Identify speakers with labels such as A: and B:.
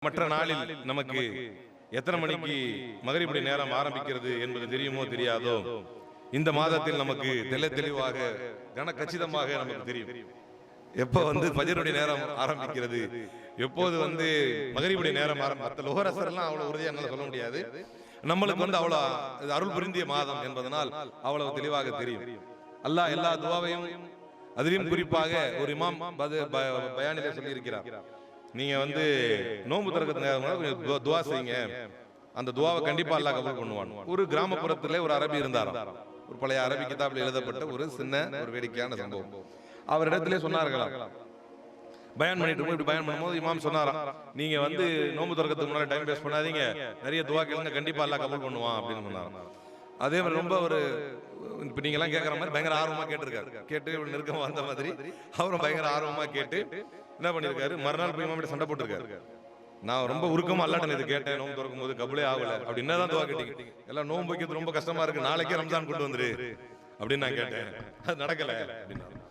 A: மற்ற நாளில் நமக்கு எத்தனை மணிக்கு மகரிபுடைய நேரம் ஆரம்பிக்கிறது என்பது தெரியுமோ தெரியாதோ, இந்த மாதத்தில் நமக்கு தெளிவாக கச்சிதமாக நமக்கு தெரியும். எப்போ ஃபஜ்ருடைய நேரம் ஆரம்பிக்கிறது, எப்போது மகரிபுடைய நேரம் மற்ற லோஹர் எல்லாம் அவ்வளவு உறுதியா என்னால சொல்ல முடியாது. நம்மளுக்கு அவ்வளவு அருள் புரிந்திய மாதம் என்பதனால் அவ்வளவு தெளிவாக தெரியும். அல்லாஹ் எல்லா துவாவையும் அதிலும் குறிப்பாக ஒரு இமாம் பயானிலே சொல்லி இருக்கிறார். நீங்க நோன்பு திறக்கிறது நேரம் துவா செய்யுங்க, அந்த துவாவை கண்டிப்பா அல்லாஹ் கபூல் பண்ணுவான். ஒரு கிராமப்புறத்திலே ஒரு அரபி இருந்தார். ஒரு பழைய அரபி கிதாபில் எழுதப்பட்ட ஒரு சின்ன ஒரு வேடிக்கையான சம்பவம். அவரிடத்திலே சொன்னார்களாம், பயான் பண்ணிட்டு இப்படி பயான் பண்ணும்போது இமாம் சொன்னாராம், நீங்க நோன்பு திறக்கிறதுக்கு முன்னாடி டைம் வேஸ்ட் பண்ணாதீங்க, நிறைய துவா கேளுங்க, கண்டிப்பா அல்லாஹ் கபூல் பண்ணுவான் அப்படின்னு சொன்னாராம். அதே மாதிரி ரொம்ப ஒரு இப்ப நீங்க எல்லாம் கேட்கற மாதிரி பயங்கர ஆர்வமா கேட்டிருக்காரு. கேட்டு நெருக்கமா வந்த மாதிரி அவரும் பயங்கர ஆர்வமா கேட்டு என்ன பண்ணிருக்காரு, மறுநாள் போய் இமாம் சண்டை போட்டிருக்காரு. நான் ரொம்ப உருக்கமா அல்லாட்ட இது கேட்டேன், நோம்பு திறக்கும் போது கபூலே ஆகல, அப்படி என்னதான் துவா கேட்டீங்க? எல்லாம் நோம்பு வைக்கிறது ரொம்ப கஷ்டமா இருக்கு, நாளைக்கே ரம்ஜான் கொண்டு வந்துரு அப்படின்னு நான் கேட்டேன். அது நடக்கல அப்படின்னா